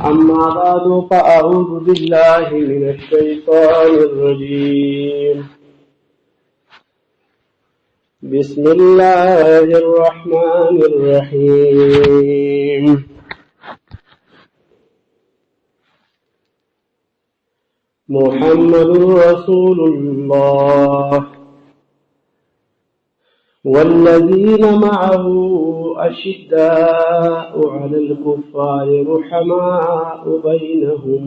أما بعد فأعوذ بالله من الشيطان الرجيم. بسم الله الرحمن الرحيم. محمد رسول الله والذين معه أشداء على الكفار رحماء بينهم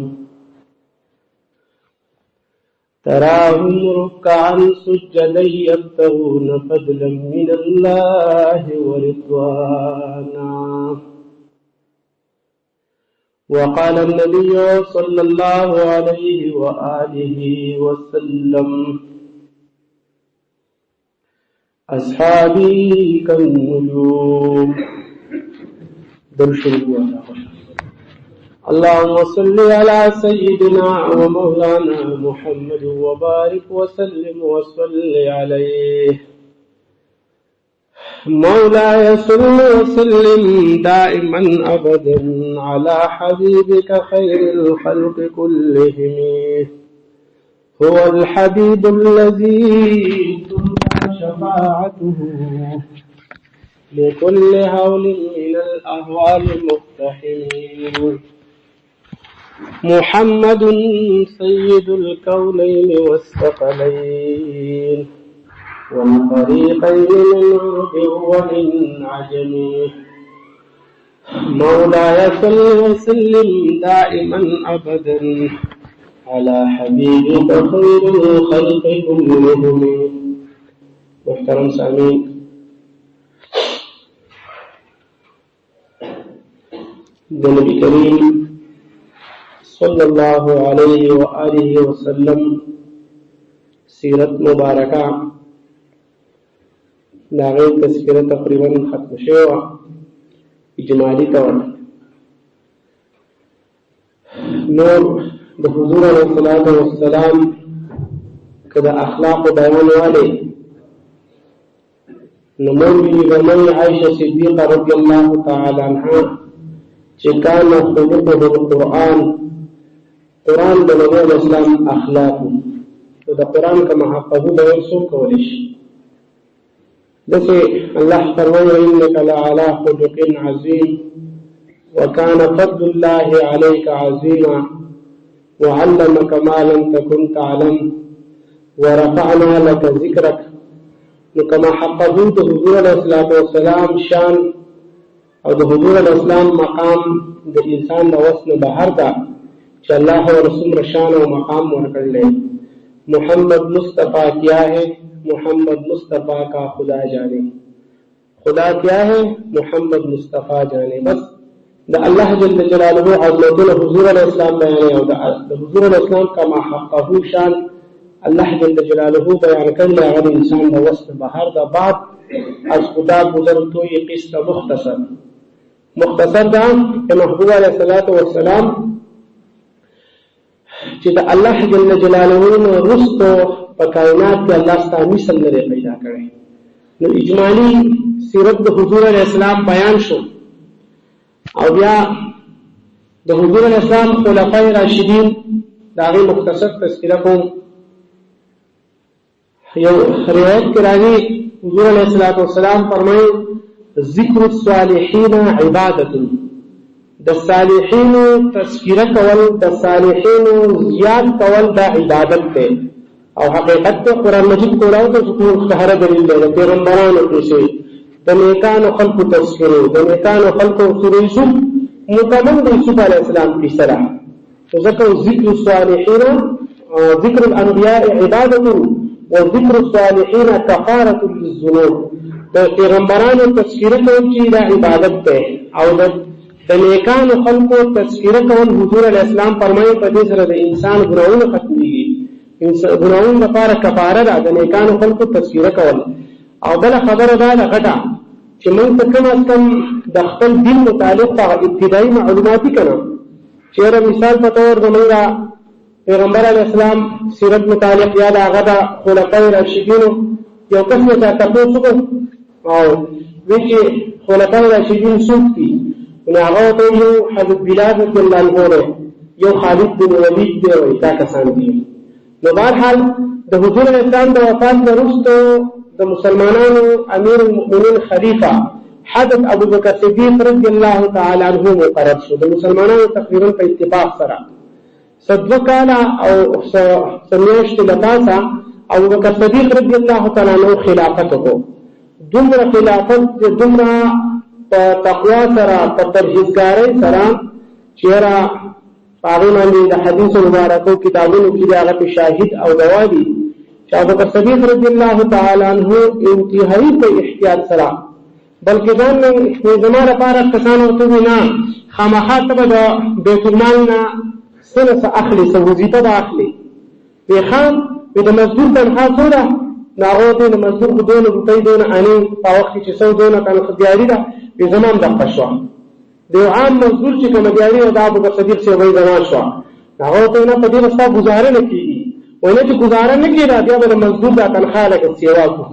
تراهم ركعا سجدا يبتغون فضلا من الله ورضوانا. وقال النبي صلى الله عليه وآله وسلم أصحابي كالنجوم. اللهم صل على سيدنا ومولانا محمد وبارك وسلم وصل عليه. مولاي صل وسلم دائما أبدا على حبيبك خير الخلق كلهم. هو الحبيب الذي شفاعته لكل هول من الأهوال مقتحم. محمد سيد الكونين والثقلين والفريقين من عرب ومن عجم. مولاي صل وسلم دائما أبدا على حبيبك خير الخلق كلهم. محترم سامعین، نبی کریم صلی اللہ علیہ وآلہ وسلم سیرت مبارکہ داغی تذکرہ تقریباً ختم شوه اجمالی طور. نور د حضور علیہ الصلوۃ والسلام کدا اخلاق بیان والے نموذج غنی عائشہ صدیقہ رضی اللہ تعالی عنہا چکان خلقه القرآن قرآن د نبی علیہ السلام اخلاق تو د قرآن کا محفظو بیان سو کولی شي. دسے اللہ فرمائے انک لعلی خلق عظیم وکان فضل اللہ علیک عظیما وعلمک ما لم تکن تعلم ورفعنا لك ذکرک. نو کما حققو د حضور علیہ السلام شان او د حضور علیہ السلام مقام د انسان د وس نه بهر ده چې الله او رسول شان او مقام ورکړل. محمد مصطفیٰ کیا ہے محمد مصطفیٰ کا خدا جانے. خدا کیا ہے محمد مصطفیٰ جانے. بس د الله جل جلالہ عظمتونه حضور علیہ السلام بیان او د حضور علیہ السلام کما حققو شان اللہ جل جلالہ بیان کرنے اگر انسان دا وسط بہر دا بعد از خدا گزر تو یہ قصہ مختصر دا کہ محبوب علیہ السلام چی دا اللہ جل جلالہ رستو پا کائنات کے اللہ ستا مثل نرے پیدا کرے. نو اجمالی سیرت دا حضور علیہ السلام بیان شو او بیا دا حضور علیہ السلام خلفاء راشدین داغی مختصر تذکرہ کو یو روایت کی راضی حضور علیہ السلام فرمائے ذکر الصالحین عبادت. د صالحین تذکرہ کول د صالحین یاد کول دا عبادت تے او حقیقت تے. قرآن مجید کو راو تو خہر دلیل دے پیغمبرانو کیسے د نیکانو خلق تذکرو د نیکانو خلق سورہ یوسف مکمل د یوسف علیہ السلام کی صلاح تو ذکر ذکر الصالحین ذکر الانبیاء عبادت وذکر الصالحین کفارۃ للذنوب. د پیغمبرانو تذکرہ کول چې دا عبادت ده او د نیکانو خلقو تذکرہ کول حضور علیہ السلام فرمایي په دې سره د انسان ګناهونه ختميږي. ګناهونو لپاره کفاره ده د نیکانو خلقو تذکرہ کول. او بل خبره ده غټه چې موږ ته کم از کم د خپل دین متعلق ابتدایي معلوماتي کړو. چیرې مثال په تور زموږ پیغمبر علیہ السلام سیرت متعلق یا دا غدا خلفاء راشدین یو کس نه تاسو کو او وی چې خلفاء راشدین څوک دي نو هغه ته یو حضرت بلال رضی الله عنه دی، یو خالد بن ولید دی، او دا کسان دي. نو بهرحال د حضور اسلام د وفات وروسته د مسلمانانو امیر المؤمنین خلیفہ حضرت ابوبکرصدیق رضی الله تعالی عنہ مقرر شو. د مسلمانانو تقریبا په اتفاق سره صدوه کاله او سمیاشت لپاسه ابوبکرصدیق رضی الله تعالی عنہ خلافت وکړو. دومره خلافت دومره په تقوا سره په پرهیزګارۍ سره چیرې هغه باندې د حدیث مبارکو کتابونو کې هغه په شاهد او گواه دي چې ابوبکرصدیق رضی الله تعالی عنہ انتهایی په احتیاط سره بلکې ځان نه زموږ لپاره کسان ورته نه خامخا ته د بیت المال نه څه اخلي څه وظیفه به اخلي په خام د مزدور تنخواه څومره ناغو ته د مزدور په 2 روپۍ دونه اني په وخت کې 100 دونه تنخواه دیاري ده په زمان د پښوا د عام مزدور چې کوم دیاري او د ابوبکرصدیق څخه وای زمان شو ناغو ته نه په دې رستا گزاره نه کیږي ولې چې گزاره نه کیږي بیا به مزدور د تنخواه لکه سیوا کو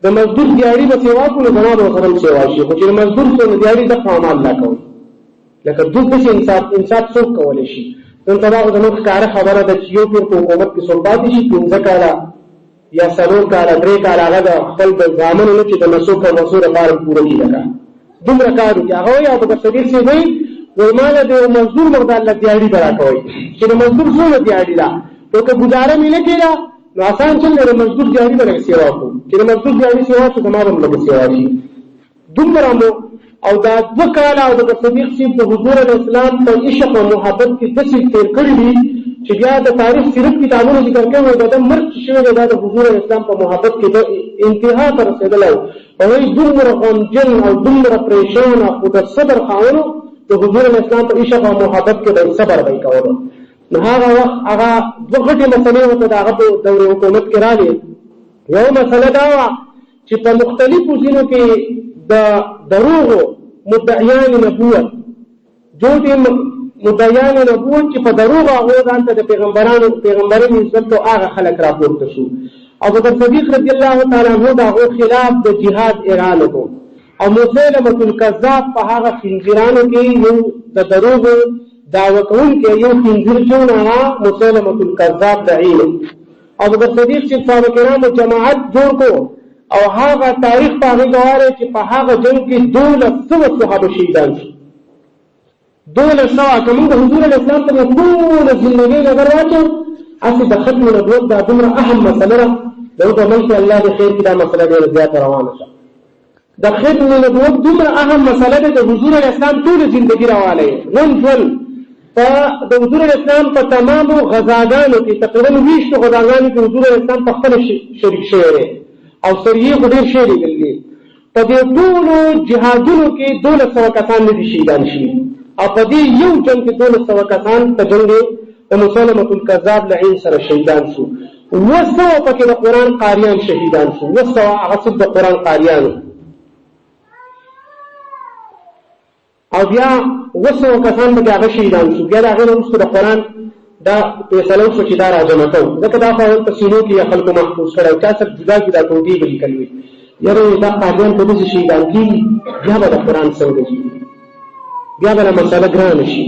د مزدور دیاري به سیوا کو نه زمان به سره سیوا شي خو چې مزدور څخه دیاري د قانون الله کوي لکه دوی څه انصاف څوک کولای شي نن سبا د نو ښکارا خبره د چې یو پیر په حکومت کې سلطات شي 15 کاله یا 3 کاله 3 کاله هغه د خپل د ځامن نه چې د مسوک او مسور لپاره پوره کیږي دومره کارو چې هغه یا په صدیق سي وي ورمانه د مزدور مقدار لګیاړي برا کوي چې د مزدور څو لګیاړي لا ته گزاره مینه کړه نو آسان څنګه د مزدور دیاري باندې سیوا کو چې د مزدور دیاري سیوا څه زموږ باندې سیوا شي دومره مو او دا وکاله او د صدیق سي په حضور اسلام په عشق او محبت کې د څه تیر کړی دي چې بیا د تاریخ سیرت کتابونو ذکر کوي د مرګ شوی د حضور اسلام په محبت کې د انتها تر رسیدلو او دومره غمجن او دومره پریشان او د صبر خاونو د حضور اسلام په عشق او محبت کې د صبر وای کولو نو هغه وخت هغه وګړي مسلې وته د هغه دور حکومت کې راغی یو مسله دا چې په مختلفو ځینو کې د دروغ مدعیان نبوت جوړې مدعیان نبوت چې په دروغ هغه ځانته د پیغمبرانو عزت او هغه خلک راپورته شو ابوبکرصدیق رضی الله تعالی عنہ دا خلاف د جهاد اعلان وکړ او مسلمه الکذاب په هغه خنزیرانو کې یو د دروغ دعوه کوونکی یو خنزیر چې نه مسلمه الکذاب دعیل ابوبکرصدیق چې صحابه کرامو جماعت جوړ کو او هغه تاریخ په هغه غواړي چې په هغه جنگ کې 1200 صحابه شهیدان شو 1200 کوم د حضور اسلام ته ټول ژوندۍ نظر واچو اصل د ختم نبوت دا دومره اهم مسله ده دغه ملک الله د خیر کې دا مسله ډېره زیاته روانه ده د ختم نبوت دومره اهم مسله ده د حضور اسلام ټول ژوندۍ راواله ټول د حضور اسلام په تمامو غزاګانو کې تقریبا 20 غزاګانو کې حضور اسلام په خپل شریک شوی او سریه غډیر شری دي په دې ټول جهادونو کې 1200 کسان دي شهیدان شي او په دې یو جنگ کې 1200 کسان په جنگ د مسلمه الکذاب لعین سره شهیدان شو وسو پکې د قران قاریان شهیدان شو وسو هغه د قران قاریان او بیا وسو کسان به هغه شهیدان شو بیا هغه وروسته د قران دا فیصله وشو چې دا راجمع کوو ځکه دا په تفصیلو کې خلکو محفوظ کړو چا څه جدا جدا توګه به لیکلوي یاره دا قاریان په دې شهیدان کې بیا به د قران څنګه شي بیا به مسله ګران شي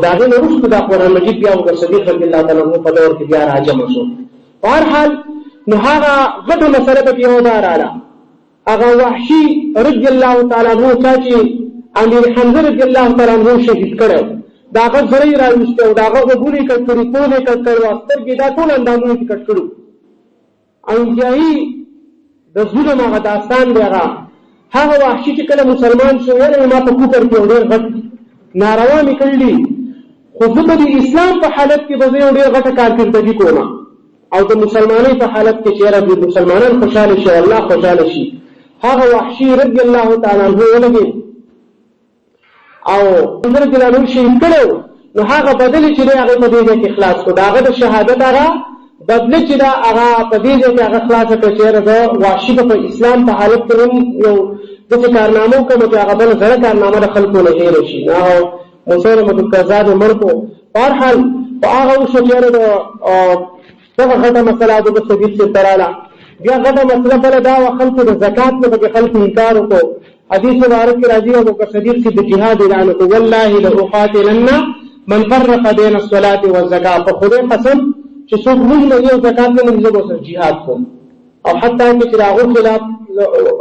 دا غي وروسته د قران مجید بیا د صدیق رضی الله تعالی عنہ په دور کې بیا راجمع شو په هر حال نو هغه غټه مسله به یو دا رااله هغه وحشي رضی الله تعالی عنہ چې امیر حمزه رضی الله تعالی عنہ شهید کړو داغه زری راوسته او داغه وګوري کړي ټول کړي واستر کې دا ټول اندامونه کټ کړو انځای د ظلم هغه داستان دی هغه وحشي چې کله مسلمان شو ورته ما په کوپر کې ډېر غټ ناروا میکړي خو د اسلام په حالت کې به ډېر غټه کارکردګي کوم او د مسلمانۍ په حالت کې چې را د مسلمانان خوشاله شي الله خوشاله شي هغه وحشي رضی الله تعالی عنہ ولګي او عمر جلالو شهید کړو نو هغه بدل چې هغه په دې کې اخلاص کو داغه د شهادت هغه بدل چې دا هغه په دې کې هغه اخلاص کړ چې دا واشي په اسلام په حالت کې یو د کارنامو کوم چې هغه بل زړه کارنامه د خلکو نه هیر شي نو مسلمه الکذاب مرکو په حال هغه وشو چې دغه غټه مسله د صدیق سے تراله بیا غټه مسله بل دا خلکو د زکات په خلکو انکار وکړو حدیث مبارک کی راضی ابوبکرصدیق کی بجہاد اعلان کو واللہ لأقاتلن من فرق بین الصلاة والزکاة، پر خدا قسم کہ سوک مجھ لگی اور زکاة میں مجھ لگو سر جہاد کو. اور حتیٰ کہ چراغوں خلاف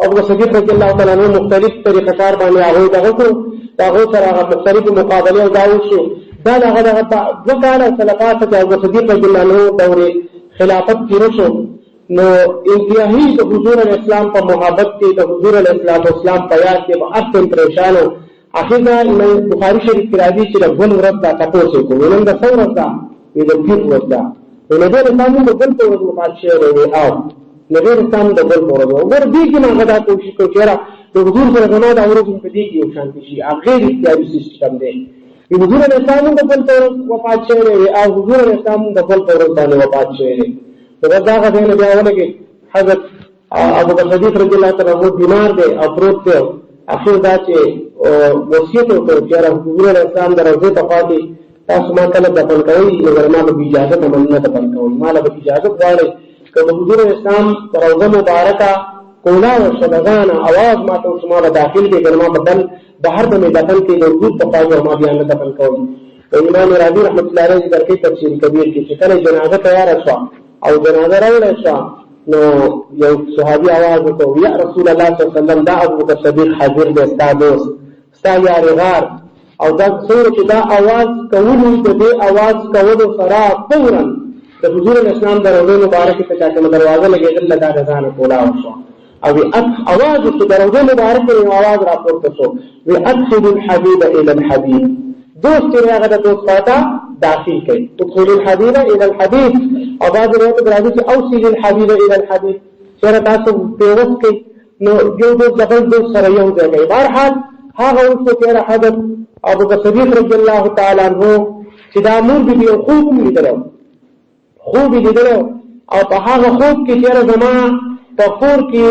ابوبکرصدیق رضی اللہ تعالیٰ عنہ مختلف طریقہ کار بانے آغوی داغو سر آغا مختلف مقابلے و داو شو دال آغا وکالا صلقات کہ ابوبکرصدیق رضی اللہ عنہ دور خلافت کی رسو نو انتہائی تو حضور علیہ السلام پر محبت کی، تو حضور علیہ السلام پر یاد کے اب تم پریشان ہو. آخر میں بخاری شریف کی راضی چرا گل ورد دا تپو سے کو ولن دا سو ورد دا یہ دا گل ورد دا نبی اسلام دا گل پر ورد مقادشے رہے آو نبی اسلام دا گل پر ورد ور دی کی مانگا کوشش کو چیرا تو حضور صلی اللہ علیہ وسلم پر دی کی اوشانتی شی غیر اختیاری سسٹم دے یہ حضور علیہ السلام دا گل پر وفادشے رہے آو حضور علیہ السلام دا گل پر ورد دا وفادشے رہے. تو بس داغا دینے جاؤنے کہ حضرت ابوبکرصدیق رضی اللہ تعالیٰ وہ بیمار دے افروت دے آخر دا چے وصیت ہوتا ہے کہ حضور علیہ السلام در روزے تفاتی تاسو ما کله دفن کوي مگر ما به اجازه نه دفن کوي ما له اجازه غواړي کہ حضور علیہ السلام روزه مبارکه کولا او شبغان आवाज ما ته شما داخل کې ګرما بدل بهر د دفن کې وجود تفاوت او ما بیان دفن کوي. تو امام راضی رحمۃ اللہ علیہ ذکر کې تفسیر کبیر کې چې کله جنازه تیار شو او جنازه راوړل شو نو یو صحابي आवाज وکړ یا رسول الله صلی الله علیه وسلم دا ابوبکرصدیق حاضر دی استادوس ستا یارغار او دا څوره چې دا आवाज کوي د دې आवाज کولو سره فورا د حضور اسلام دروازه مبارک ته چې دروازه لګیدل لگا غزان کولا شو او आवाज چې دروازه مبارک ته आवाज راپورته شو وی ادخل الحبيب الى الحبيب دوست یې هغه د دوست پاتا داخل کړي ادخل الحبيب الى الحبيب او بعض روایت راځي چې اوصل الحبيب الى الحبيب سره تاسو پیوس کې نو یو د ځبل د سره یو ځای دی. بهرحال هغه اوس چې حضرت ابوبکرصدیق رضی الله تعالی عنہ چې دا مور بي خوب لیدلو او په هغه خوب کې چې زما په کور کې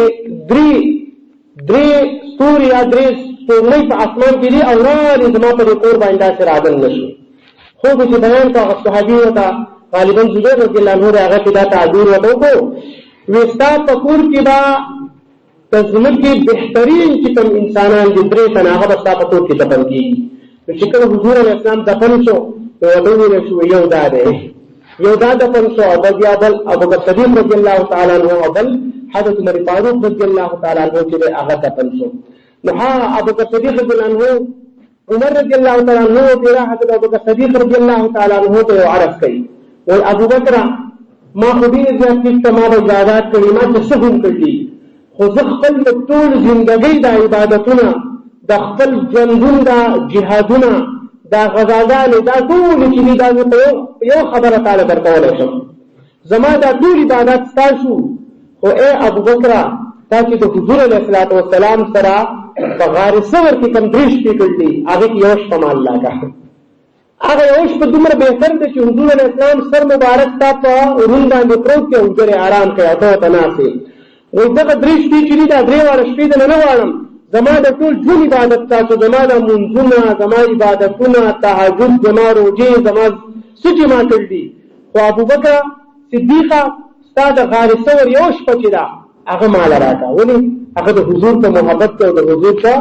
درې ستوري یا درې ستوري په اسمان کې دي او نه زما په کور باندې سره راغل نشي. خوب چې بیان کا صحابي وتا غالبا زبیر رضی الله عنه هغه کې دا تعبیر وته کو وستا په کور کې دا تزمر کې بهترین چې کوم انسانان دي درې تنه هغه په کور کې دفن کیږي. چې کله حضور علیہ السلام دفن شو نو ودود شو یو دا دفن شو او بل ابوبکرصدیق رضی الله تعالی عنہ او بل حضرت عمر فاروق رضی الله تعالی عنہ چې هغه دفن شو. نو ابوبکرصدیق رضی الله عنہ عمر رضی الله تعالی عنہ تیرا حضرت ابوبکرصدیق رضی الله تعالی عنہ ته عرض کړي او ابوبکر ما خو دې ځکه چې ما اجازه کړې ما څه هم کړې خو زه خپل ټول ژوندۍ د عبادتونو د خپل ژوندون د جهادونو دا غزاګانې دا ټول چې دا یو خبره تعالی درکولای شم زما دا ټول عبادت تاسو خو اے ابوبکر تاسو د حضور علیه السلام سره په غار صبر کې کوم دریش کړلی هغه یو شمال الله کا هغه یو په دومره بهتر دی چې حضور علیه السلام سر مبارک تا په ورون باندې پروت کې وګړي آرام کوي او ته تناسي وای دا دریش چې دا درې واره شپې نه واړم زما د ټول ژوند عبادت تاسو زما د منځونه زما عبادتونه تهجد زما روزې زما سچ ما کړی خو ابوبکر صدیق ستاسو د غار صبر یو شپه چې دا هغه مال راکا ولې هغه د حضور ته محبت او د حضور ته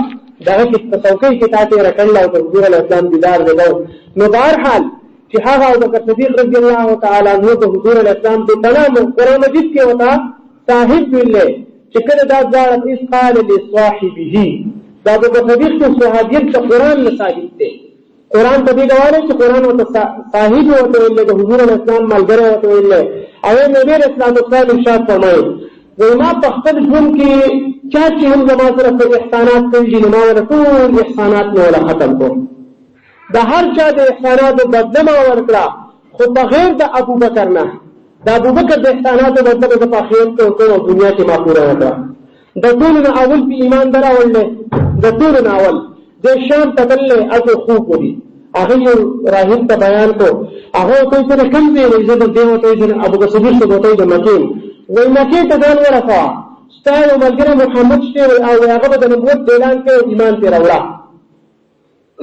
دغه کې تصوفي کې تاسو راکړل او د حضور اسلام دیدار وکړ. نو بهرحال چې هغه ابوبکرصدیق رضی الله تعالی عنہ د حضور اسلام په تمام قرآن مجید کې وتا صاحب ویلې چې کله دا ځان اس قال لصاحبه دا ابوبکرصدیق ته صحابیت ته قرآن نه ثابت دی. قرآن ته دی غواړي چې قرآن او صاحب او ته د حضور اسلام ملګری او ته او نبی اسلام صاحب ارشاد فرمایي وما په خپل ژوند کې چا چې هم زما سره احسانات کړي نو ما ټول احسانات نه ولا ختم کړ د هر چا د احسانات بدله ورکړه خو بغیر د ابوبکر نه د ابوبکر د احسانات بدله د آخرت ته او دنیا کې ما پورا کړه. د ټول نه اول په ایمان دراول د ټول نه اول د شام تدلله اته خو کوي هغه یو راهب ته بیان کو هغه ته څه کم دی عزت دیو ته ابوبکرصدیق ته ته د مکه وای مکه ته ځان ورکا ستاسو ملګری محمد شته او هغه د نبوت اعلان کوي ایمان ته راوړه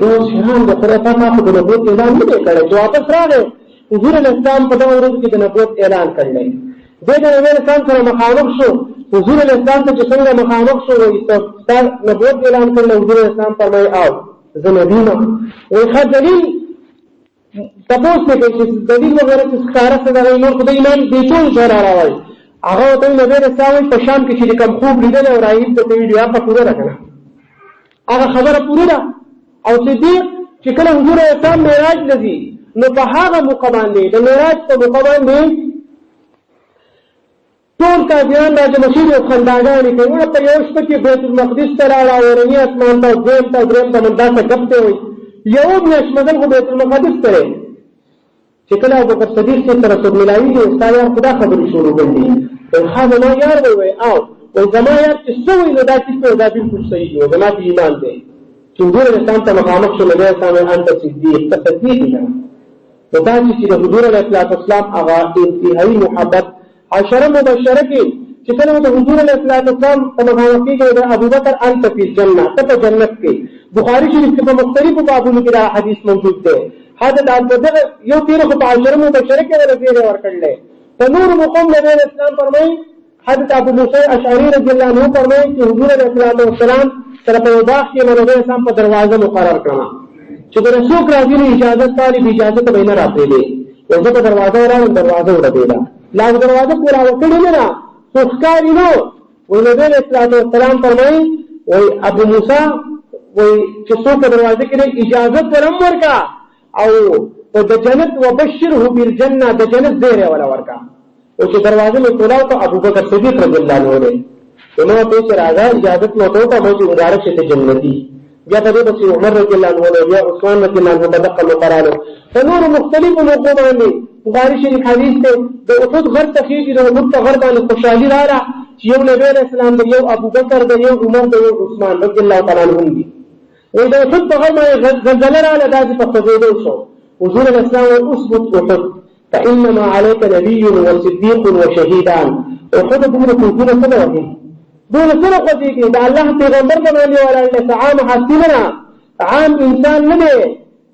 نو شهان د خرافات په د نبوت اعلان نه کړي چې واپس راغی حضور اسلام په دغه ورځ کې د نبوت اعلان کړل. د نبی اسلام سره مخالف شو حضور علیہ السلام ته چې څنګه مخامخ شو وایي ستا نبوت اعلان کړل حضور علیہ السلام فرمایي او زه نبي یم وایي ښه دلیل تپوس نه کوي چې دلیل وغیره چې ښکاره څه دغه نور خو د ایمان دې ټول شی را راوایي هغه ورته وایي نبي علیه السلام په شام کې چې د کوم خوب لیدلی او راهیب ته ویلي هغه پوره ده که نه هغه خبره پوره ده او صدیق چې کله حضور علیه السلام معراج ته ځي نو په هغه موقع باندې د معراج په موقع باندې ټول کافران راجمع شوي او خنداګانې کوي وړه په یو شپه کې بیت المقدس ته راړه اورني اسمان ته دویم ته درېیم ته همداسې ګپ دی وایي یو میاشت مزل خو بیت المقدس ته دی چې کله ابوبکرصدیق صاحب سره څوک ملاوېږي ستا یار خو دا خبرې شروع کړي وایي ښه زما یار دی وایي او وایي زما یار چې څه وایي نو دا ټیک دی دا بلکل صحیح دی زما په ایمان دی چې حضور علیه السلام ته مخامخ شو نبي علیه السلام انت صدیق ته تصدیق دی نو دا چې د حضور علیه السلام هغه انتهایي محبت عشره مبشره کې چې کله د حضور علیه السلام په مخامخ کېږي د ابوبکر انت فی الجنه ته په جنت کې بخاري شریف کې په مختلفو بابونو کې دا حدیث موجود دی حضرت دغه یو تیر خو په عشره مبشره کې ولا زیری ورکړل په نور مقام نبی علیه السلام فرمایي حضرت ابو موسی اشعری رضی الله عنه فرمایي چې حضور علیه السلام سره په یو باغ کې نبی اسلام په دروازه مقرر کړه چې د رسول راځي اجازه طالب اجازه ته به نه راپېلې یو ځکه دروازه راو دروازه وړه لا دروازه پورا وکړي نه څو ښکاري نو وایي نبی علیه السلام فرمایي وایي ابو موسی وایي چې څوک دروازه کې اجازه ورم ورکا او د جنت وبشره بالجنه د جنت زیری ولا ورکا او چې دروازه مې کولاو ته ابوبکرصدیق رضی الله عنه دی نو ته چې راځه اجازه نو ته ته مې مبارک شه جنتی بیا په دې پسې عمر رضی الله عنه بیا عثمان رضی الله عنه بدقه مقرره فنور مختلف موقوف باندې بخاری شریف حدیث ته د احد غر ته خېږي د احد ته غر باندې خوشحالي راړه چې یو نبی علیه السلام د یو ابوبکر د یو عمر د یو عثمان رضی الله تعالی عنهم دي وایي د احد په غر باندې زلزله راغله داسې په خوځېدو شو حضور علیه السلام وایي اثبت احد فانما عليك نبي وصديق وشهيدان احد دومره کوټونه څه وایي دونه سره خوځېږي د الله پیغمبر باندې ولاړ عام حاصلنا عام انسان نه دی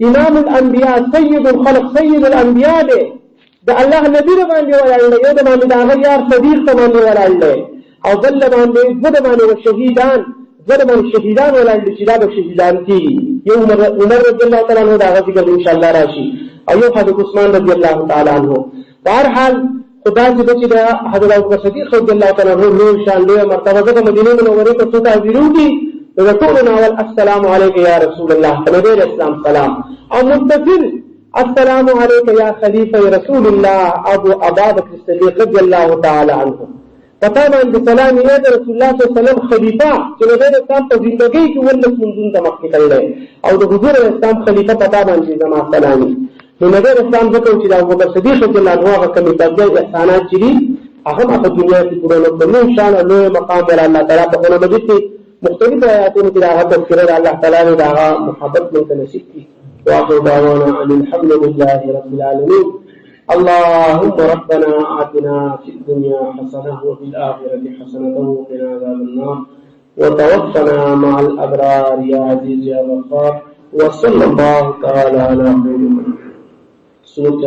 امام الانبیاء سید الخلق سید الانبیاء دی د الله نبی باندې ولاړ دی یو د باندې د هغه یار صدیق باندې ولاړ دی او بل باندې زه باندې شهیدان زه باندې شهیدان ولاړ دي چې دا به شهیدان کیږي یو عمر رضی الله تعالی عنہ دا ذکر ان شاء الله راشي او یو حضرت عثمان رضی الله تعالی عنہ بهر حال خدا دې چې دا حضرت ابوبکرصدیق رضی الله تعالی عنہ نور شان له مرتبه د مدینه منوره ته څو حاضرون دي رسولنا السلام عليك يا رسول الله نبی اسلام سلام او متصل السلام عليك يا خليفه رسول الله ابوبکرصدیق رضی الله تعالی عنہ پتا باندې سلام یې د رسول الله صلی الله علیه وسلم خلیفہ چې نبی اسلام په ژوندۍ کې ولله منځون ته مخکې کړل او د حضور اسلام خلیفہ پتا باندې زما سلامي نو نبی اسلام ذکر چې د ابوبکرصدیق رضی الله عنه هغه کومې تبدیل احسانات چې دي هغه په دنیا کې پوره نو ان شاء الله له مقام پر الله تعالی په قرآن مجید کې مختلف آیاتونو کې هغه تذکر الله تعالی د هغه محبت له نصیب کی واخر دعوانا ان الحمد لله رب العالمين اللهم ربنا آتنا في الدنيا حسنة وفي الآخرة حسنة وقنا عذاب النار وتوفنا مع الأبرار يا عزيز يا غفار وصلى الله تعالى على خير من سنة